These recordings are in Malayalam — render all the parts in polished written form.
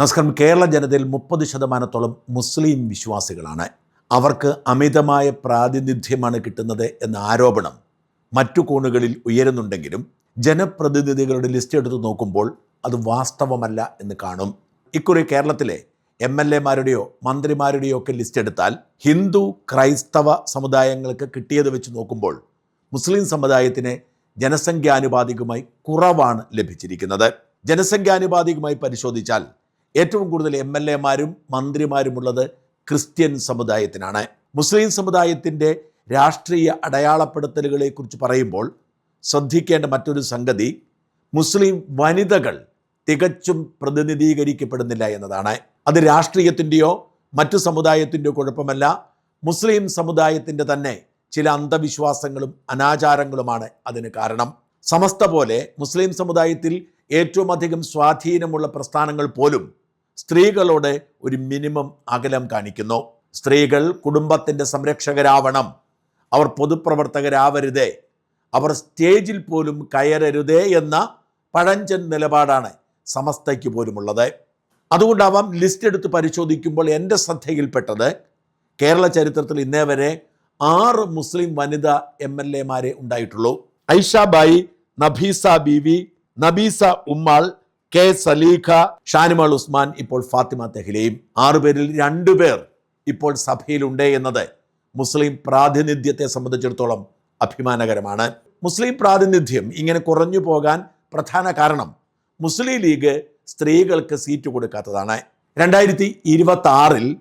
നമസ്കാരം. കേരള ജനതയിൽ 30% മുസ്ലിം വിശ്വാസികളാണ്. അവർക്ക് അമിതമായ പ്രാതിനിധ്യമാണ് കിട്ടുന്നത് എന്ന ആരോപണം മറ്റു കോണുകളിൽ ഉയരുന്നുണ്ടെങ്കിലും ജനപ്രതിനിധികളുടെ ലിസ്റ്റ് എടുത്തു നോക്കുമ്പോൾ അത് വാസ്തവമല്ല എന്ന് കാണും. ഇക്കുറി കേരളത്തിലെ MLA-മാരുടെയോ മന്ത്രിമാരുടെയോ ഒക്കെ ലിസ്റ്റ് എടുത്താൽ ഹിന്ദു ക്രൈസ്തവ സമുദായങ്ങൾക്ക് കിട്ടിയത് വെച്ച് നോക്കുമ്പോൾ മുസ്ലിം സമുദായത്തിന് ജനസംഖ്യാനുപാതികമായി കുറവാണ് ലഭിച്ചിരിക്കുന്നത്. ജനസംഖ്യാനുപാതികമായി പരിശോധിച്ചാൽ ഏറ്റവും കൂടുതൽ MLA-മാരും മന്ത്രിമാരുമുള്ളത് ക്രിസ്ത്യൻ സമുദായത്തിനാണ്. മുസ്ലിം സമുദായത്തിൻ്റെ രാഷ്ട്രീയ അടയാളപ്പെടുത്തലുകളെക്കുറിച്ച് പറയുമ്പോൾ ശ്രദ്ധിക്കേണ്ട മറ്റൊരു സംഗതി, മുസ്ലിം വനിതകൾ തികച്ചും പ്രതിനിധീകരിക്കപ്പെടുന്നില്ല എന്നതാണ്. അത് രാഷ്ട്രീയത്തിൻ്റെയോ മറ്റു സമുദായത്തിൻ്റെയോ കുഴപ്പമല്ല, മുസ്ലിം സമുദായത്തിൻ്റെ തന്നെ ചില അന്ധവിശ്വാസങ്ങളും അനാചാരങ്ങളുമാണ് അതിന് കാരണം. സമസ്ത പോലെ മുസ്ലിം സമുദായത്തിൽ ഏറ്റവും അധികം സ്വാധീനമുള്ള പ്രസ്ഥാനങ്ങൾ പോലും സ്ത്രീകളോട് ഒരു മിനിമം അകലം കാണിക്കുന്നു. സ്ത്രീകൾ കുടുംബത്തിൻ്റെ സംരക്ഷകരാവണം, അവർ പൊതുപ്രവർത്തകരാവരുതേ, അവർ സ്റ്റേജിൽ പോലും കയറരുതേ എന്ന പഴഞ്ചൻ നിലപാടാണ് സമസ്തയ്ക്ക് പോലുമുള്ളത്. അതുകൊണ്ടാവാം ലിസ്റ്റ് എടുത്ത് പരിശോധിക്കുമ്പോൾ എൻ്റെ ശ്രദ്ധയിൽപ്പെട്ടത് കേരള ചരിത്രത്തിൽ ഇന്നേ വരെ 6 മുസ്ലിം വനിതാ MLA-മാരെ ഉണ്ടായിട്ടുള്ളൂ. ഐഷ ബായി, നബീസ ബീവി, നബീസ ഉമ്മാൾ, കെ സലീഖ, ഷാനിമോൾ ഉസ്മാൻ, ഇപ്പോൾ ഫാത്തിമ തെഹ്ലിയും. 6 പേരിൽ 2 പേർ ഇപ്പോൾ സഭയിലുണ്ട് എന്നത് മുസ്ലിം പ്രാതിനിധ്യത്തെ സംബന്ധിച്ചിടത്തോളം അഭിമാനകരമാണ്. മുസ്ലിം പ്രാതിനിധ്യം ഇങ്ങനെ കുറഞ്ഞു പോകാൻ പ്രധാന കാരണം മുസ്ലിം ലീഗ് സ്ത്രീകൾക്ക് സീറ്റ് കൊടുക്കാത്തതാണ്. 2026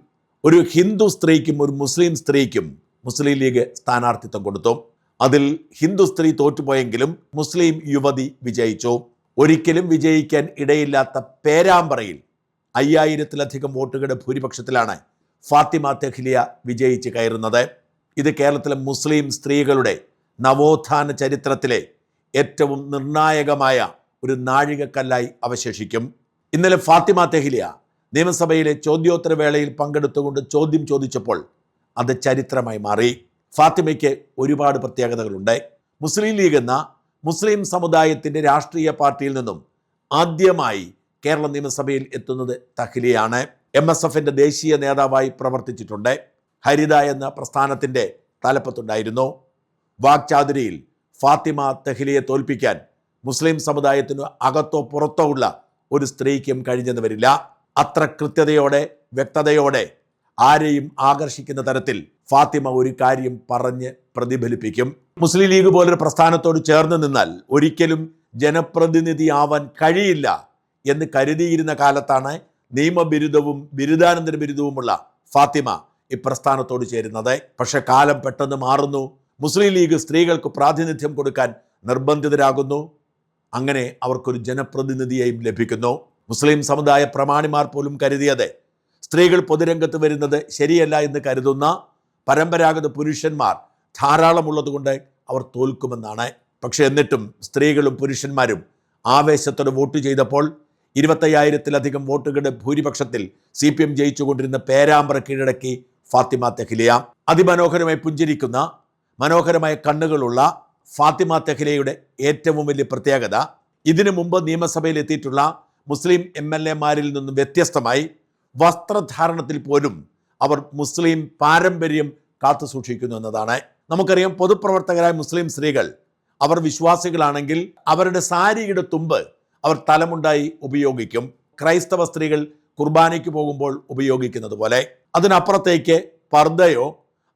ഒരു ഹിന്ദു സ്ത്രീക്കും ഒരു മുസ്ലിം സ്ത്രീക്കും മുസ്ലിം ലീഗ് സ്ഥാനാർത്ഥിത്വം കൊടുത്തു. അതിൽ ഹിന്ദു സ്ത്രീ തോറ്റുപോയെങ്കിലും മുസ്ലിം യുവതി വിജയിച്ചു. ഒരിക്കലും വിജയിക്കാൻ ഇടയില്ലാത്ത പേരാമ്പ്രയിൽ 5000-ലധികം വോട്ടുകളുടെ ഭൂരിപക്ഷത്തിലാണ് ഫാത്തിമ തെഹ്ലിയ വിജയിച്ച് കയറുന്നത്. ഇത് കേരളത്തിലെ മുസ്ലിം സ്ത്രീകളുടെ നവോത്ഥാന ചരിത്രത്തിലെ ഏറ്റവും നിർണായകമായ ഒരു നാഴികക്കല്ലായി അവശേഷിക്കും. ഇന്നലെ ഫാത്തിമ തെഹ്ലിയ നിയമസഭയിലെ ചോദ്യോത്തരവേളയിൽ പങ്കെടുത്തുകൊണ്ട് ചോദ്യം ചോദിച്ചപ്പോൾ അത് ചരിത്രമായി മാറി. ഫാത്തിമയ്ക്ക് ഒരുപാട് പ്രത്യേകതകളുണ്ട്. മുസ്ലിം ലീഗ് എന്ന മുസ്ലിം സമുദായത്തിൻ്റെ രാഷ്ട്രീയ പാർട്ടിയിൽ നിന്നും ആദ്യമായി കേരള നിയമസഭയിൽ എത്തുന്നത് തെഹ്ലിയാണ്. MSF-ന്റെ ദേശീയ നേതാവായി പ്രവർത്തിച്ചിട്ടുണ്ട്. ഹരിത എന്ന പ്രസ്ഥാനത്തിൻ്റെ തലപ്പത്തുണ്ടായിരുന്നു. വാക്ചാതുരിയിൽ ഫാത്തിമ തെഹ്ലിയെ തോൽപ്പിക്കാൻ മുസ്ലിം സമുദായത്തിന് അകത്തോ പുറത്തോ ഉള്ള ഒരു സ്ത്രീക്കും കഴിഞ്ഞെന്ന് വരില്ല. അത്ര കൃത്യതയോടെ വ്യക്തതയോടെ ആരെയും ആകർഷിക്കുന്ന തരത്തിൽ ഫാത്തിമ ഒരു കാര്യം പറഞ്ഞ് പ്രതിഫലിപ്പിക്കും. മുസ്ലിം ലീഗ് പോലൊരു പ്രസ്ഥാനത്തോട് ചേർന്ന് നിന്നാൽ ഒരിക്കലും ജനപ്രതിനിധിയാവാൻ കഴിയില്ല എന്ന് കരുതിയിരുന്ന കാലത്താണ് നിയമബിരുദവും ബിരുദാനന്തര ബിരുദവുമുള്ള ഫാത്തിമ ഈ പ്രസ്ഥാനത്തോട് ചേരുന്നത്. പക്ഷെ കാലം പെട്ടെന്ന് മാറുന്നു. മുസ്ലിം ലീഗ് സ്ത്രീകൾക്ക് പ്രാതിനിധ്യം കൊടുക്കാൻ നിർബന്ധിതരാകുന്നു. അങ്ങനെ അവർക്കൊരു ജനപ്രതിനിധിയെയും ലഭിക്കുന്നു. മുസ്ലിം സമുദായ പ്രമാണിമാർ പോലും കരുതിയത് സ്ത്രീകൾ പൊതുരംഗത്ത് വരുന്നത് ശരിയല്ല എന്ന് കരുതുന്ന പരമ്പരാഗത പുരുഷന്മാർ ധാരാളമുള്ളതുകൊണ്ട് അവർ തോൽക്കുമെന്നാണ്. പക്ഷെ എന്നിട്ടും സ്ത്രീകളും പുരുഷന്മാരും ആവേശത്തോടെ വോട്ട് ചെയ്തപ്പോൾ 25,000-ലധികം വോട്ടുകളുടെ ഭൂരിപക്ഷത്തിൽ CPM ജയിച്ചുകൊണ്ടിരുന്ന പേരാമ്പ്ര കീഴടക്കി ഫാത്തിമ തെഹ്ലിയ. അതിമനോഹരമായി പുഞ്ചിരിക്കുന്ന മനോഹരമായ കണ്ണുകളുള്ള ഫാത്തിമ തെഹ്ലിയയുടെ ഏറ്റവും വലിയ പ്രത്യേകത, ഇതിനു മുമ്പ് നിയമസഭയിൽ എത്തിയിട്ടുള്ള മുസ്ലിം MLA-മാരിൽ നിന്നും വ്യത്യസ്തമായി വസ്ത്രധാരണത്തിൽ പോലും അവർ മുസ്ലിം പാരമ്പര്യം കാത്തു സൂക്ഷിക്കുന്നു എന്നതാണ്. നമുക്കറിയാം, പൊതുപ്രവർത്തകരായ മുസ്ലിം സ്ത്രീകൾ അവർ വിശ്വാസികളാണെങ്കിൽ അവരുടെ സാരിയുടെ തുമ്പ് അവർ തലമുണ്ടായി ഉപയോഗിക്കും. ക്രൈസ്തവ സ്ത്രീകൾ കുർബാനയ്ക്ക് പോകുമ്പോൾ ഉപയോഗിക്കുന്നത് പോലെ. അതിനപ്പുറത്തേക്ക് പർദ്ദയോ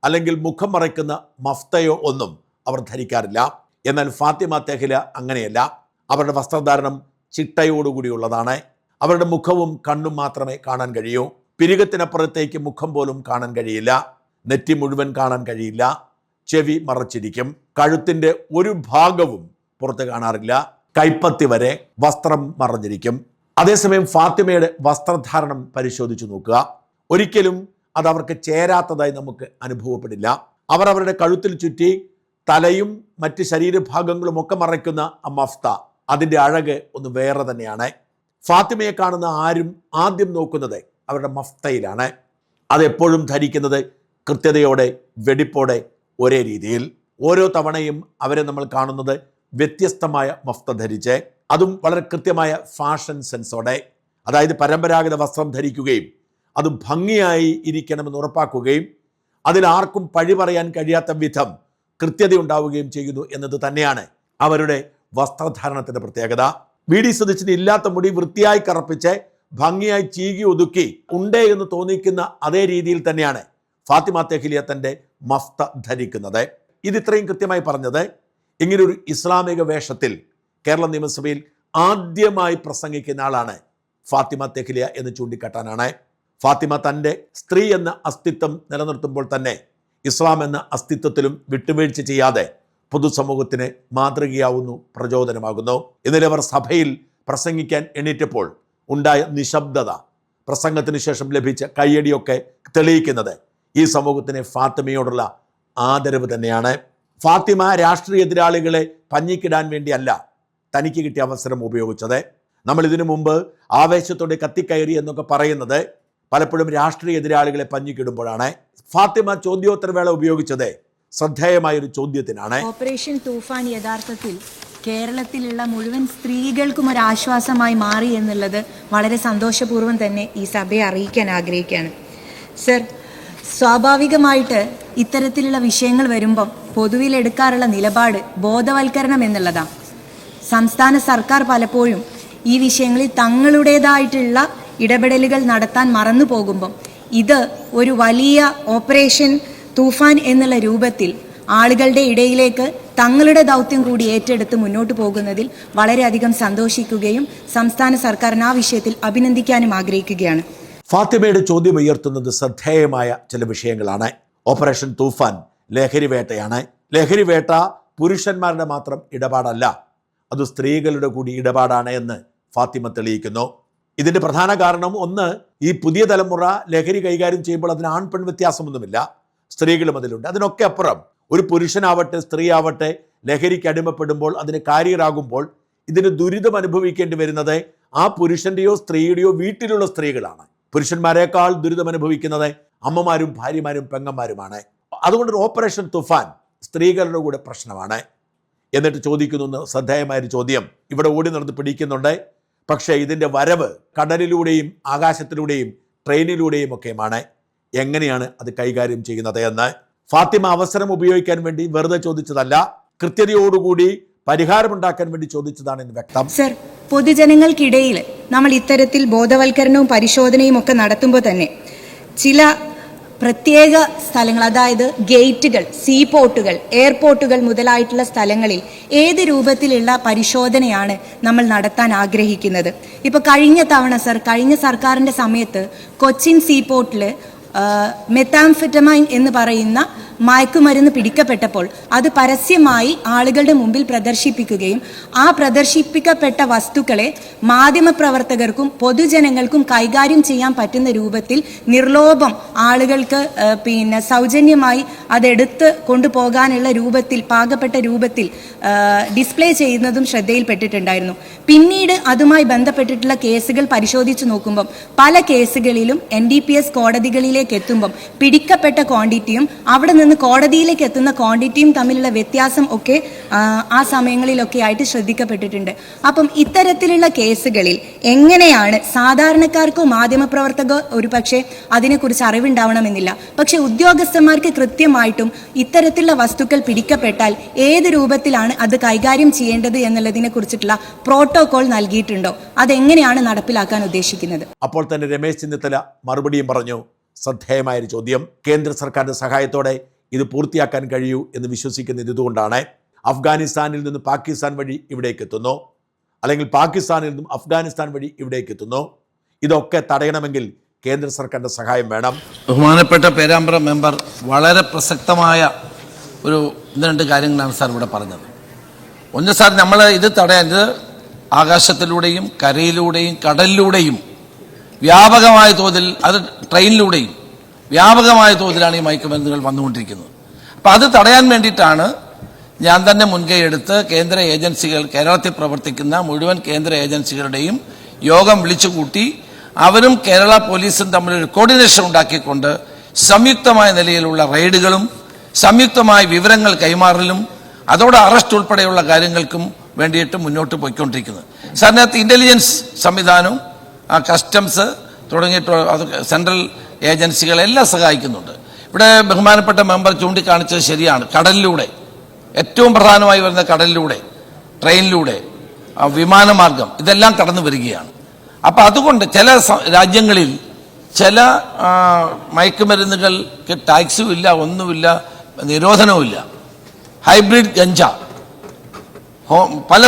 അല്ലെങ്കിൽ മുഖം മറയ്ക്കുന്ന മഫ്തയോ ഒന്നും അവർ ധരിക്കാറില്ല. എന്നാൽ ഫാത്തിമ തെഹ്ലിയ അങ്ങനെയല്ല. അവരുടെ വസ്ത്രധാരണം ചിട്ടയോടുകൂടിയുള്ളതാണ്. അവരുടെ മുഖവും കണ്ണും മാത്രമേ കാണാൻ കഴിയൂ. പിരികത്തിനപ്പുറത്തേക്ക് മുഖം പോലും കാണാൻ കഴിയില്ല. നെറ്റി മുഴുവൻ കാണാൻ കഴിയില്ല. ചെവി മറച്ചിരിക്കും. കഴുത്തിൻ്റെ ഒരു ഭാഗവും പുറത്ത് കാണാറില്ല. കൈപ്പത്തി വരെ വസ്ത്രം മറഞ്ഞിരിക്കും. അതേസമയം ഫാത്തിമയുടെ വസ്ത്രധാരണം പരിശോധിച്ചു നോക്കുക. ഒരിക്കലും അത് അവർക്ക് ചേരാത്തതായി നമുക്ക് അനുഭവപ്പെടില്ല. അവർ അവരുടെ കഴുത്തിൽ ചുറ്റി തലയും മറ്റ് ശരീരഭാഗങ്ങളും ഒക്കെ മറയ്ക്കുന്ന ആ മഫ്ത, അതിൻ്റെ അഴക് ഒന്ന് വേറെ തന്നെയാണ്. ഫാത്തിമയെ കാണുന്ന ആരും ആദ്യം നോക്കുന്നത് അവരുടെ മഫ്തയിലാണ്. അതെപ്പോഴും ധരിക്കുന്നത് കൃത്യതയോടെ വെടിപ്പോടെ ഒരേ രീതിയിൽ. ഓരോ തവണയും അവരെ നമ്മൾ കാണുന്നത് വ്യത്യസ്തമായ മഫ്ത ധരിച്ച്, അതും വളരെ കൃത്യമായ ഫാഷൻ സെൻസോടെ. അതായത് പരമ്പരാഗത വസ്ത്രം ധരിക്കുകയും അത് ഭംഗിയായി ഇരിക്കണമെന്ന് ഉറപ്പാക്കുകയും അതിൽ ആർക്കും പഴി പറയാൻ കഴിയാത്ത വിധം കൃത്യത ഉണ്ടാവുകയും ചെയ്യുന്നു എന്നത് തന്നെയാണ് അവരുടെ വസ്ത്രധാരണത്തിന്റെ പ്രത്യേകത. വി.ഡി. സതീശന് ഇല്ലാത്ത മുടി വൃത്തിയായി കറപ്പിച്ച് ഭംഗിയായി ചീകി ഒതുക്കി ഉണ്ടേ എന്ന് തോന്നിക്കുന്ന അതേ രീതിയിൽ തന്നെയാണ് ഫാത്തിമ തെഹ്ലിയ തൻ്റെ മഫ്ത ധരിക്കുന്നത്. ഇത് ഇത്രയും കൃത്യമായി പറഞ്ഞത് ഇങ്ങനൊരു ഇസ്ലാമിക വേഷത്തിൽ കേരള നിയമസഭയിൽ ആദ്യമായി പ്രസംഗിക്കുന്ന ആളാണ് ഫാത്തിമ തെഹ്ലിയ എന്ന് ചൂണ്ടിക്കാട്ടാനാണ്. ഫാത്തിമ തൻ്റെ സ്ത്രീ എന്ന അസ്തിത്വം നിലനിർത്തുമ്പോൾ തന്നെ ഇസ്ലാം എന്ന അസ്തിത്വത്തിലും വിട്ടുവീഴ്ച ചെയ്യാതെ പൊതുസമൂഹത്തിന് മാതൃകയാവുന്നു, പ്രചോദനമാകുന്നു. ഇന്നലെ അവർ സഭയിൽ പ്രസംഗിക്കാൻ എണീറ്റപ്പോൾ ഉണ്ടായ നിശബ്ദത, പ്രസംഗത്തിന് ശേഷം ലഭിച്ച കയ്യടിയൊക്കെ തെളിയിക്കുന്നത് ഈ സമൂഹത്തിന് ഫാത്തിമയോടുള്ള ആദരവ് തന്നെയാണ്. ഫാത്തിമ രാഷ്ട്രീയ എതിരാളികളെ പഞ്ഞിക്കിടാൻ വേണ്ടിയല്ല തനിക്ക് കിട്ടിയ അവസരം ഉപയോഗിച്ചത്. നമ്മൾ ഇതിനു മുമ്പ് ആവേശത്തോടെ കത്തിക്കയറി എന്നൊക്കെ പറയുന്നത് പലപ്പോഴും രാഷ്ട്രീയ എതിരാളികളെ പഞ്ഞിക്കിടുമ്പോഴാണ്. ഫാത്തിമ ചോദ്യോത്തരവേള ഉപയോഗിച്ചത് ശ്രദ്ധേയമായൊരു ചോദ്യത്തിനാണ്. ഓപ്പറേഷൻ തൂഫാൻ യഥാർത്ഥത്തിൽ കേരളത്തിലുള്ള മുഴുവൻ സ്ത്രീകൾക്കും ഒരു ആശ്വാസമായി മാറി എന്നുള്ളത് വളരെ സന്തോഷപൂർവ്വം തന്നെ ഈ സഭയെ അറിയിക്കാൻ ആഗ്രഹിക്കുകയാണ്. സർ, സ്വാഭാവികമായിട്ട് ഇത്തരത്തിലുള്ള വിഷയങ്ങൾ വരുമ്പം പൊതുവിലെടുക്കാറുള്ള നിലപാട് ബോധവൽക്കരണം എന്നുള്ളതാണ്. സംസ്ഥാന സർക്കാർ പലപ്പോഴും ഈ വിഷയങ്ങളിൽ തങ്ങളുടേതായിട്ടുള്ള ഇടപെടലുകൾ നടത്താൻ മറന്നു പോകുമ്പം ഇത് ഒരു വലിയ ഓപ്പറേഷൻ തൂഫാൻ എന്നുള്ള രൂപത്തിൽ ആളുകളുടെ ഇടയിലേക്ക് തങ്ങളുടെ ദൗത്യം കൂടി ഏറ്റെടുത്ത് മുന്നോട്ട് പോകുന്നതിൽ വളരെയധികം സന്തോഷിക്കുകയും സംസ്ഥാന സർക്കാരിന് ആ വിഷയത്തിൽ അഭിനന്ദിക്കാനും ആഗ്രഹിക്കുകയാണ്. ഫാത്തിമയുടെ ചോദ്യം ഉയർത്തുന്നത് ശ്രദ്ധേയമായ ചില വിഷയങ്ങളാണ്. ഓപ്പറേഷൻ തൂഫാൻ ലഹരി വേട്ടയാണ്. ലഹരി വേട്ട പുരുഷന്മാരുടെ മാത്രം ഇടപാടല്ല, അത് സ്ത്രീകളുടെ കൂടി ഇടപാടാണ് എന്ന് ഫാത്തിമ തെളിയിക്കുന്നു. ഇതിൻ്റെ പ്രധാന കാരണം ഒന്ന്, ഈ പുതിയ തലമുറ ലഹരി കൈകാര്യം ചെയ്യുമ്പോൾ അതിന് ആൺ പെൺ വ്യത്യാസമൊന്നുമില്ല, സ്ത്രീകളും അതിലുണ്ട്. അതിനൊക്കെ അപ്പുറം ഒരു പുരുഷനാവട്ടെ സ്ത്രീ ആവട്ടെ ലഹരിക്ക് അടിമപ്പെടുമ്പോൾ അതിന് കാരിയറാകുമ്പോൾ ഇതിന് ദുരിതം അനുഭവിക്കേണ്ടി വരുന്നത് ആ പുരുഷന്റെയോ സ്ത്രീയുടെയോ വീട്ടിലുള്ള സ്ത്രീകളാണ്. പുരുഷന്മാരെക്കാൾ ദുരിതം അനുഭവിക്കുന്നത് അമ്മമാരും ഭാര്യമാരും പെങ്ങന്മാരുമാണ്. അതുകൊണ്ട് ഓപ്പറേഷൻ തുഫാൻ സ്ത്രീകളുടെ കൂടെ പ്രശ്നമാണ്. എന്നിട്ട് ചോദിക്കുന്നു ശ്രദ്ധേയമായൊരു ചോദ്യം, ഇവിടെ ഓടി നടന്ന് പിടിക്കുന്നുണ്ട്, പക്ഷേ ഇതിൻ്റെ വരവ് കടലിലൂടെയും ആകാശത്തിലൂടെയും ട്രെയിനിലൂടെയും ഒക്കെയുമാണ്. എങ്ങനെയാണ് അത് കൈകാര്യം ചെയ്യുന്നത് എന്ന് ഫാത്തിമ അവസരം ഉപയോഗിക്കാൻ വേണ്ടി വെറുതെ ചോദിച്ചതല്ല, കൃത്യതയോടുകൂടി പരിഹാരമുണ്ടാക്കാൻ വേണ്ടി ചോദിച്ചതാണ് എന്ന് വ്യക്തം. സർ, പൊതുജനങ്ങൾക്കിടയിൽ നമ്മൾ ഇത്തരത്തിൽ ബോധവൽക്കരണവും പരിശോധനയും ഒക്കെ നടത്തുമ്പോൾ തന്നെ ചില പ്രത്യേക സ്ഥലങ്ങൾ, അതായത് ഗേറ്റുകൾ, സീപോർട്ടുകൾ, എയർപോർട്ടുകൾ മുതലായിട്ടുള്ള സ്ഥലങ്ങളിൽ ഏത് രൂപത്തിലുള്ള പരിശോധനയാണ് നമ്മൾ നടത്താൻ ആഗ്രഹിക്കുന്നത്? ഇപ്പോൾ കഴിഞ്ഞ സർക്കാരിൻ്റെ സമയത്ത് കൊച്ചിൻ സീപോർട്ടിൽ മെത്താംഫെറ്റമൈൻ എന്ന് പറയുന്ന മയക്കുമരുന്ന് പിടിക്കപ്പെട്ടപ്പോൾ അത് പരസ്യമായി ആളുകളുടെ മുമ്പിൽ പ്രദർശിപ്പിക്കുകയും ആ പ്രദർശിപ്പിക്കപ്പെട്ട വസ്തുക്കളെ മാധ്യമപ്രവർത്തകർക്കും പൊതുജനങ്ങൾക്കും കൈകാര്യം ചെയ്യാൻ പറ്റുന്ന രൂപത്തിൽ നിർലോഭം ആളുകൾക്ക് സൗജന്യമായി അതെടുത്ത് കൊണ്ടുപോകാനുള്ള രൂപത്തിൽ, പാകപ്പെട്ട രൂപത്തിൽ ഡിസ്പ്ലേ ചെയ്യുന്നതും ശ്രദ്ധയിൽപ്പെട്ടിട്ടുണ്ടായിരുന്നു. പിന്നീട് അതുമായി ബന്ധപ്പെട്ടിട്ടുള്ള കേസുകൾ പരിശോധിച്ചു നോക്കുമ്പം പല കേസുകളിലും NDPS കോടതികളിലേക്ക് എത്തുമ്പം പിടിക്കപ്പെട്ട ക്വാണ്ടിറ്റിയും അവിടെ നിന്ന് കോടതിയിലേക്ക് എത്തുന്ന ക്വാണ്ടിറ്റിയും തമ്മിലുള്ള വ്യത്യാസം ഒക്കെ ആ സമയങ്ങളിലൊക്കെ ആയിട്ട് ശ്രദ്ധിക്കപ്പെട്ടിട്ടുണ്ട്. അപ്പം ഇത്തരത്തിലുള്ള കേസുകളിൽ എങ്ങനെയാണ് സാധാരണക്കാർക്കോ മാധ്യമപ്രവർത്തകോ ഒരു പക്ഷേ അതിനെക്കുറിച്ച് അറിവുണ്ടാവണമെന്നില്ല, പക്ഷെ ഉദ്യോഗസ്ഥന്മാർക്ക് കൃത്യമായിട്ടും ഇത്തരത്തിലുള്ള വസ്തുക്കൾ പിടിക്കപ്പെട്ടാൽ ഏത് രൂപത്തിലാണ് അത് കൈകാര്യം ചെയ്യേണ്ടത് എന്നുള്ളതിനെ കുറിച്ചിട്ടുള്ള പ്രോട്ടോകോൾ നൽകിയിട്ടുണ്ടോ? അതെങ്ങനെയാണ് നടപ്പിലാക്കാൻ ഉദ്ദേശിക്കുന്നത്? അപ്പോൾ തന്നെ രമേശ് ചെന്നിത്തല മറുപടിയും പറഞ്ഞു. ശ്രദ്ധേയമായൊരു ചോദ്യം. കേന്ദ്ര സർക്കാരിന്റെ സഹായത്തോടെ ഇത് പൂർത്തിയാക്കാൻ കഴിയൂ എന്ന് വിശ്വസിക്കുന്നത് ഇതുകൊണ്ടാണ്. അഫ്ഗാനിസ്ഥാനിൽ നിന്ന് പാകിസ്ഥാൻ വഴി ഇവിടേക്ക് എത്തുന്നു, അല്ലെങ്കിൽ പാകിസ്ഥാനിൽ നിന്നും അഫ്ഗാനിസ്ഥാൻ വഴി ഇവിടേക്ക് എത്തുന്നു. ഇതൊക്കെ തടയണമെങ്കിൽ കേന്ദ്ര സർക്കാരിന്റെ സഹായം വേണം. ബഹുമാനപ്പെട്ട പേരാമ്പ്ര മെമ്പർ വളരെ പ്രസക്തമായ ഒരു രണ്ട് കാര്യങ്ങളാണ് സാർ ഇവിടെ പറഞ്ഞത്. ഒന്ന് സാർ, നമ്മൾ ഇത് തടയാൻ ആകാശത്തിലൂടെയും കരയിലൂടെയും കടലിലൂടെയും വ്യാപകമായ തോതിൽ, അത് ട്രെയിനിലൂടെയും വ്യാപകമായ തോതിലാണ് ഈ മയക്കുമരുന്നുകൾ വന്നുകൊണ്ടിരിക്കുന്നത്. അപ്പം അത് തടയാൻ വേണ്ടിയിട്ടാണ് ഞാൻ തന്നെ മുൻകൈ എടുത്ത് കേന്ദ്ര ഏജൻസികൾ, കേരളത്തിൽ പ്രവർത്തിക്കുന്ന മുഴുവൻ കേന്ദ്ര ഏജൻസികളുടെയും യോഗം വിളിച്ചുകൂട്ടി അവരും കേരള പോലീസും തമ്മിലൊരു കോർഡിനേഷൻ ഉണ്ടാക്കിക്കൊണ്ട് സംയുക്തമായ നിലയിലുള്ള റെയ്ഡുകളും സംയുക്തമായ വിവരങ്ങൾ കൈമാറലും അതോടെ അറസ്റ്റ് ഉൾപ്പെടെയുള്ള കാര്യങ്ങൾക്കും വേണ്ടിയിട്ട് മുന്നോട്ട് പോയിക്കൊണ്ടിരിക്കുന്നത്. സാറിനകത്ത് ഇന്റലിജൻസ് സംവിധാനവും കസ്റ്റംസ് തുടങ്ങിയിട്ടുള്ള അത് സെൻട്രൽ ഏജൻസികളെല്ലാം സഹായിക്കുന്നുണ്ട്. ഇവിടെ ബഹുമാനപ്പെട്ട മെമ്പർ ചൂണ്ടിക്കാണിച്ചത് ശരിയാണ്. കടലിലൂടെ ഏറ്റവും പ്രധാനമായി വരുന്ന കടലിലൂടെ, ട്രെയിനിലൂടെ, വിമാനമാർഗം ഇതെല്ലാം കടന്നു വരികയാണ്. അപ്പം അതുകൊണ്ട് ചില രാജ്യങ്ങളിൽ ചില മയക്കുമരുന്നുകൾക്ക് ടാക്സും ഇല്ല, ഒന്നുമില്ല, നിരോധനവുമില്ല. ഹൈബ്രിഡ് ഗഞ്ച പല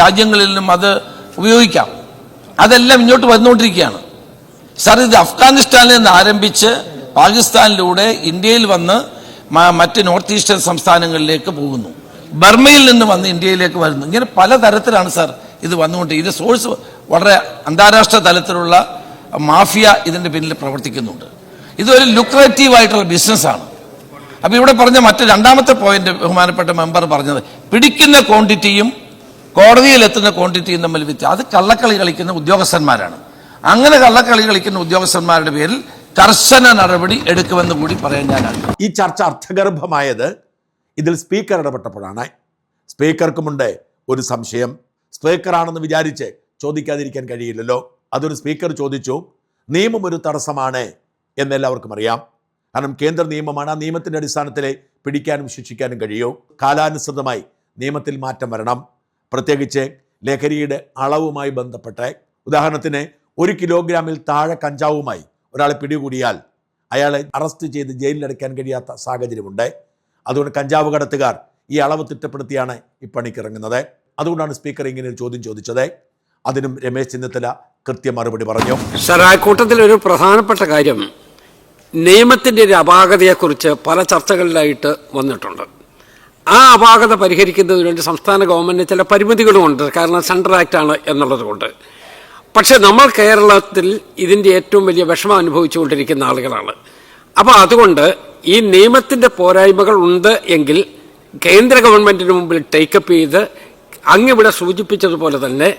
രാജ്യങ്ങളിൽ നിന്നും അത് ഉപയോഗിക്കാം. അതെല്ലാം ഇങ്ങോട്ട് വന്നുകൊണ്ടിരിക്കുകയാണ്. സാർ, ഇത് അഫ്ഗാനിസ്ഥാനിൽ നിന്ന് ആരംഭിച്ച് പാകിസ്ഥാനിലൂടെ ഇന്ത്യയിൽ വന്ന് മറ്റ് നോർത്ത് ഈസ്റ്റേൺ സംസ്ഥാനങ്ങളിലേക്ക് പോകുന്നു. ബർമയിൽ നിന്ന് വന്ന് ഇന്ത്യയിലേക്ക് വരുന്നു. ഇങ്ങനെ പലതരത്തിലാണ് സാർ ഇത് വന്നുകൊണ്ട്. ഇത് സോഴ്സ് വളരെ അന്താരാഷ്ട്ര തലത്തിലുള്ള മാഫിയ ഇതിൻ്റെ പിന്നിൽ പ്രവർത്തിക്കുന്നുണ്ട്. ഇതൊരു ലുക്രേറ്റീവായിട്ടുള്ള ബിസിനസ്സാണ്. അപ്പോൾ ഇവിടെ പറഞ്ഞ രണ്ടാമത്തെ പോയിന്റ് ബഹുമാനപ്പെട്ട മെമ്പർ പറഞ്ഞത്, പിടിക്കുന്ന ക്വാണ്ടിറ്റിയും കോടതിയിലെത്തുന്ന ക്വാണ്ടിറ്റിയും തമ്മിൽ വ്യത്യാസം. അത് കള്ളക്കളി കളിക്കുന്ന ഉദ്യോഗസ്ഥന്മാരാണ്. അങ്ങനെ കള്ളക്കളി കളിക്കുന്ന ഉദ്യോഗസ്ഥന്മാരുടെ പേരിൽ കർശന നടപടി എടുക്കുമെന്ന് കൂടി പറയാൻ ഞാനാണ്. ഈ ചർച്ച അർത്ഥഗർഭമായത് ഇതിൽ സ്പീക്കർ ഇടപെട്ടപ്പോഴാണ്. സ്പീക്കർക്കുമുണ്ട് ഒരു സംശയം. സ്പീക്കറാണെന്ന് വിചാരിച്ച് ചോദിക്കാതിരിക്കാൻ കഴിയില്ലല്ലോ. അതൊരു സ്പീക്കർ ചോദിച്ചു. നിയമം ഒരു തടസ്സമാണ് എന്നെല്ലാവർക്കും അറിയാം. കാരണം കേന്ദ്ര നിയമമാണ്. ആ നിയമത്തിൻ്റെ അടിസ്ഥാനത്തിൽ പിടിക്കാനും ശിക്ഷിക്കാനും കഴിയൂ. കാലാനുസൃതമായി നിയമത്തിൽ മാറ്റം വരണം. പ്രത്യേകിച്ച് ലഹരിയുടെ അളവുമായി ബന്ധപ്പെട്ട്, ഉദാഹരണത്തിന് 1 കിലോഗ്രാമിൽ താഴെ കഞ്ചാവുമായി ഒരാളെ പിടികൂടിയാൽ അയാളെ അറസ്റ്റ് ചെയ്ത് ജയിലിലടയ്ക്കാൻ കഴിയാത്ത സാഹചര്യമുണ്ട്. അതുകൊണ്ട് കഞ്ചാവ് കടത്തുകാർ ഈ അളവ് തിട്ടപ്പെടുത്തിയാണ് ഈ പണിക്കിറങ്ങുന്നത്. അതുകൊണ്ടാണ് സ്പീക്കർ ഇങ്ങനെ ഒരു ചോദ്യം ചോദിച്ചത്. അതിനും രമേശ് ചെന്നിത്തല കൃത്യം മറുപടി പറഞ്ഞു. സർ, ആ കൂട്ടത്തിൽ ഒരു പ്രധാനപ്പെട്ട കാര്യം, നിയമത്തിൻ്റെ ഒരു അപാകതയെക്കുറിച്ച് പല ചർച്ചകളിലായിട്ട് വന്നിട്ടുണ്ട്. ആ അപാകത പരിഹരിക്കുന്നതിന് വേണ്ടി സംസ്ഥാന ഗവൺമെൻറ്റിന് ചില പരിമിതികളുമുണ്ട്. കാരണം സെൻട്രൽ ആക്റ്റാണ് എന്നുള്ളത് കൊണ്ട്. പക്ഷേ നമ്മൾ കേരളത്തിൽ ഇതിൻ്റെ ഏറ്റവും വലിയ വിഷമം അനുഭവിച്ചുകൊണ്ടിരിക്കുന്ന ആളുകളാണ്. അപ്പോൾ അതുകൊണ്ട് ഈ നിയമത്തിൻ്റെ പോരായ്മകൾ ഉണ്ട് എങ്കിൽ കേന്ദ്ര ഗവൺമെൻറ്റിന് മുമ്പിൽ ടേക്കപ്പ് ചെയ്ത് അങ്ങിവിടെ സൂചിപ്പിച്ചതുപോലെ തന്നെ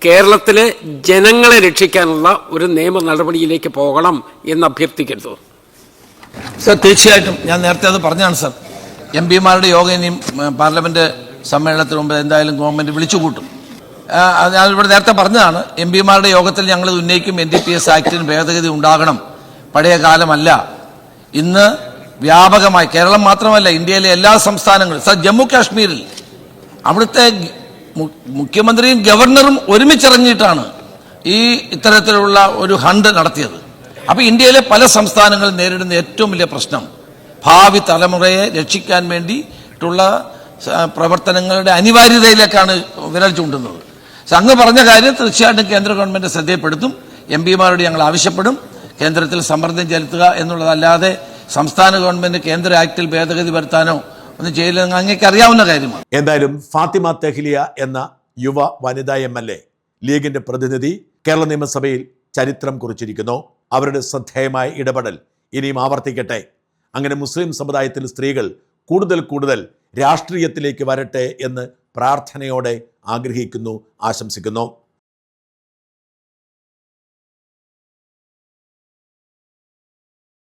കേരളത്തിലെ ജനങ്ങളെ രക്ഷിക്കാനുള്ള ഒരു നിയമ നടപടിയിലേക്ക് പോകണം എന്ന് അഭ്യർത്ഥിക്കരുത്. സർ, തീർച്ചയായിട്ടും ഞാൻ നേരത്തെ അത് പറഞ്ഞാണ് സർ. എംപിമാരുടെ യോഗം ഇനിയും പാർലമെന്റ് സമ്മേളനത്തിന് മുമ്പ് എന്തായാലും ഗവൺമെന്റ് വിളിച്ചുകൂട്ടും. ഞാൻ ഇവിടെ നേരത്തെ പറഞ്ഞതാണ്, എംപിമാരുടെ യോഗത്തിൽ ഞങ്ങൾ ഉന്നയിക്കും. NDPS ആക്ടിന് ഭേദഗതി ഉണ്ടാകണം. പഴയ കാലമല്ല. ഇന്ന് വ്യാപകമായി, കേരളം മാത്രമല്ല ഇന്ത്യയിലെ എല്ലാ സംസ്ഥാനങ്ങളും, സർ, ജമ്മു കാശ്മീരിൽ അവിടുത്തെ മുഖ്യമന്ത്രിയും ഗവർണറും ഒരുമിച്ചിറങ്ങിയിട്ടാണ് ഈ ഇത്തരത്തിലുള്ള ഒരു ഹണ്ട് നടത്തിയത്. അപ്പോൾ ഇന്ത്യയിലെ പല സംസ്ഥാനങ്ങളും നേരിടുന്ന ഏറ്റവും വലിയ പ്രശ്നം ഭാവി തലമുറയെ രക്ഷിക്കാൻ വേണ്ടിയിട്ടുള്ള പ്രവർത്തനങ്ങളുടെ അനിവാര്യതയിലേക്കാണ് വിരൽ ചൂണ്ടുന്നത്. അങ്ങ് പറഞ്ഞ കാര്യം തീർച്ചയായിട്ടും കേന്ദ്ര ഗവൺമെന്റ് ശ്രദ്ധയപ്പെടുത്തും. എംപിമാരോട് ഞങ്ങൾ ആവശ്യപ്പെടും കേന്ദ്രത്തിൽ സമ്മർദ്ദം ചെലുത്തുക എന്നുള്ളതല്ലാതെ സംസ്ഥാന ഗവൺമെന്റ് കേന്ദ്ര ആക്ടിൽ ഭേദഗതി വരുത്താനോ ഒന്നും ചെയ്യില്ലെന്ന് അങ്ങേക്ക് അറിയാവുന്ന കാര്യമാണ്. എന്തായാലും ഫാത്തിമ തെഹ്ലിയ എന്ന യുവ വനിതാ MLA, ലീഗിന്റെ പ്രതിനിധി, കേരള നിയമസഭയിൽ ചരിത്രം കുറിച്ചിരിക്കുന്നു. അവരുടെ ശ്രദ്ധേയമായ ഇടപെടൽ ഇനിയും ആവർത്തിക്കട്ടെ. അങ്ങനെ മുസ്ലിം സമുദായത്തിൽ സ്ത്രീകൾ കൂടുതൽ രാഷ്ട്രീയത്തിലേക്ക് വരട്ടെ എന്ന് പ്രാർത്ഥനയോടെ ആഗ്രഹിക്കുന്നു, ആശംസിക്കുന്നു.